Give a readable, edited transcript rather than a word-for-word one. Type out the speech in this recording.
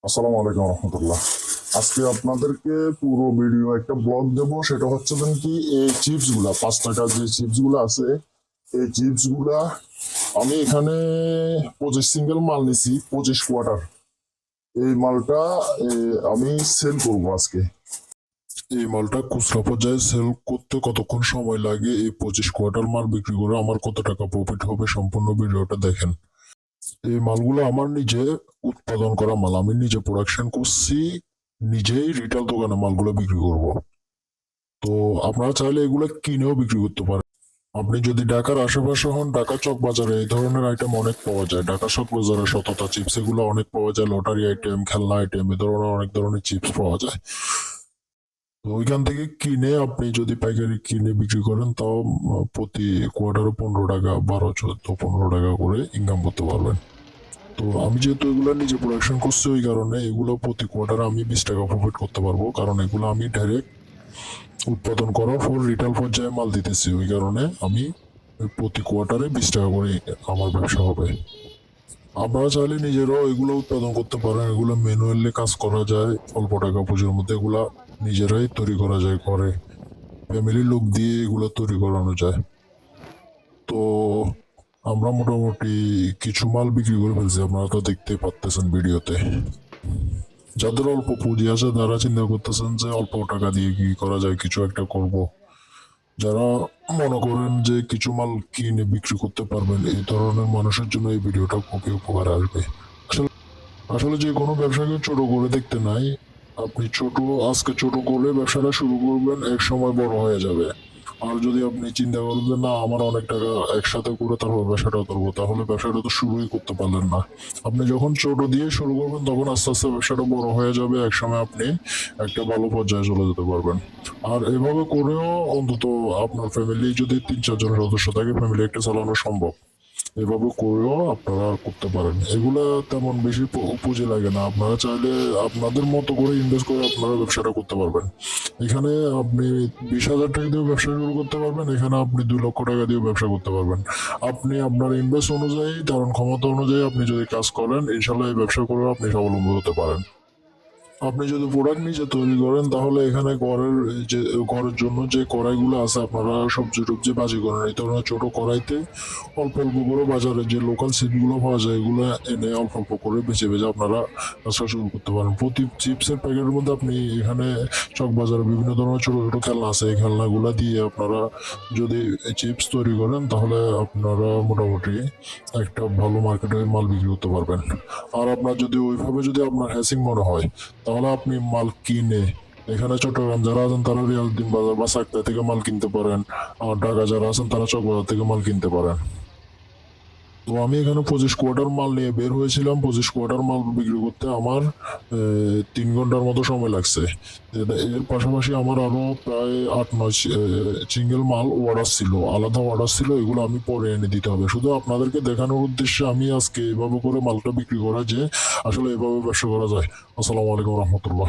আসসালামু আলাইকুম রহমতুল্লাহ। আজকে আপনাদেরকে পুরো ভিডিও একটা ব্লগ দেব। সেটা হচ্ছে যেন কি, এই চিপস গুলা 5 টাকার যে চিপস গুলা আছে, এই চিপস গুলা আমি এখানে 25 সিঙ্গেল মাল নিছি, 25 কোয়ার্টার। এই মালটা আমি সেল করব আজকে। এই মালটা খুচরা পর্যায়ে সেল করতে কতক্ষণ সময় লাগে, এই 25 কোয়ার্টার মাল বিক্রি করে আমার কত টাকা প্রফিট হবে, সম্পূর্ণ ভিডিওটা দেখেন। এই মালগুলো আমার নিজে উৎপাদন করা মাল, আমি নিজে প্রোডাকশন করছি, নিজেই রিটেল দোকানে মালগুলো বিক্রি করব। তো আপনারা চাইলে এগুলো কিনেও বিক্রি করতে পারেন। আপনি যদি ঢাকার আশেপাশে হন, ঢাকা চক বাজারে এই ধরনের আইটেম অনেক পাওয়া যায়। ঢাকা চক বাজারে সততা চিপস এগুলো অনেক পাওয়া যায়, লটারি আইটেম, খেলনা আইটেম, এ ধরনের অনেক ধরনের চিপস পাওয়া যায়। তো ওইখান থেকে কিনে আপনি যদি পাইকারি কিনে বিক্রি করেন, তাও প্রতি কোয়ার্টারে 15 টাকা, 12, 14, 15 টাকা করে ইনকাম করতে পারবেন। তো আমি যেহেতু এগুলো নিজে প্রোডাকশন করছি, ওই কারণে এগুলো প্রতি কোয়ার্টারে আমি 20 টাকা প্রফিট করতে পারবো, কারণ এগুলো আমি ডাইরেক্ট উৎপাদন করার পর রিটেল পর্যায়ে মাল দিতেছি। ওই কারণে আমি প্রতি কোয়ার্টারে 20 টাকা করে আমার ব্যবসা হবে। আপনারা চাইলে নিজেরাও এগুলো উৎপাদন করতে পারেন। এগুলো ম্যানুয়ালি কাজ করা যায়, অল্প টাকা পুঁজির মধ্যে এগুলা নিজেরাই তৈরি করা যায় ঘরে। ফ্যামিলির লোক দিয়ে এগুলো তৈরি করানো যায়। তো আমরা মোটামুটি কিছু মাল বিক্রি করে ফেলছি, আপনারা তো দেখতেই পাচ্ছেন ভিডিওতে। যাদের অল্প পুঁজি আছে তারা চিন্তা করতেছেন যে অল্প টাকা দিয়ে কি করা যায়, কিছু একটা করব। যারা মনে করেন যে কিছু মাল কিনে বিক্রি করতে পারবেন, এই ধরনের মানুষের জন্য এই ভিডিওটা খুবই উপকারে আসবে। আসলে আসলে যে কোনো ব্যবসাকে ছোট করে দেখতে নাই। আপনি আজকে ছোট করে ব্যবসাটা শুরু করবেন, এক সময় বড় হয়ে যাবে। আর যদি আপনি চিন্তা করেন যে না, আমার অনেক টাকা একসাথে করে তারপর ব্যবসাটা করবো, তাহলে ব্যবসাটা তো শুরুই করতে পারলেন না। আপনি যখন ছোট দিয়ে শুরু করবেন, তখন আস্তে আস্তে ব্যবসাটা বড় হয়ে যাবে, একসময় আপনি একটা ভালো পর্যায়ে চলে যেতে পারবেন। আর এভাবে করেও অন্তত আপনার ফ্যামিলি যদি 3-4 জন সদস্য থাকে, ফ্যামিলি একটা চালানো সম্ভব। এভাবে করেও আপনারা করতে পারেন। এগুলা তেমন বেশি পুঁজি লাগে না। আপনারা চাইলে আপনাদের মতো করে ইনভেস্ট করে আপনারা ব্যবসাটা করতে পারবেন। এখানে আপনি 20,000 টাকা দিয়ে ব্যবসা শুরু করতে পারবেন, এখানে আপনি 2 লক্ষ টাকা দিয়ে ব্যবসা করতে পারবেন। আপনি আপনার ইনভেস্ট অনুযায়ী, ধারণ ক্ষমতা অনুযায়ী আপনি যদি কাজ করেন, ইনশাল্লাহ এই ব্যবসা করে আপনি স্বাবলম্বী হতে পারেন। আপনি যদি প্রোডাক্ট নিজে তৈরি করেন, তাহলে এখানে ঘরের জন্য যে কড়াইগুলো আছে, আপনারা সবজি টবজি ভাজি করেন, এই ধরনের ছোট কড়াইতে অল্প অল্প করে বাজারে যে লোকাল সিপগুলো পাওয়া যায়, এগুলো এনে অল্প অল্প করে বেছে বেছে আপনারা ব্যবসা শুরু করতে পারেন। প্রতি চিপসের প্যাকেটের মধ্যে আপনি এখানে চক বাজারে বিভিন্ন ধরনের ছোট ছোট খেলনা আছে, এই খেলনাগুলা দিয়ে আপনারা যদি চিপস তৈরি করেন, তাহলে আপনারা মোটামুটি একটা ভালো মার্কেটে মাল বিক্রি করতে পারবেন। আর আপনার যদি ওইভাবে যদি আপনার হ্যাসিং মনে হয়, তাহলে আপনি মাল কিনে এখানে চট্টগ্রাম যারা আছেন তারা রিয়াজউদ্দিন বাজার বা সাকতা থেকে মাল কিনতে পারেন। আর ঢাকা যারা আছেন তারা চকবাজার থেকে মাল কিনতে পারেন। তো আমি এখানে 25 কোয়ার্টার মাল নিয়ে বের হয়েছিলাম। 25 কোয়ার্টার মাল বিক্রি করতে আমার 3 ঘন্টার মতো সময় লাগছে। এর পাশাপাশি আমার আরো প্রায় 8-9 সিঙ্গেল মাল অর্ডার ছিল, আলাদা অর্ডার ছিল, এগুলো আমি পরে এনে দিতে হবে। শুধু আপনাদেরকে দেখানোর উদ্দেশ্যে আমি আজকে এভাবে করে মালটা বিক্রি করা, যে আসলে এভাবে ব্যবসা করা যায়। আসসালামু আলাইকুম রহমতুল্লাহ।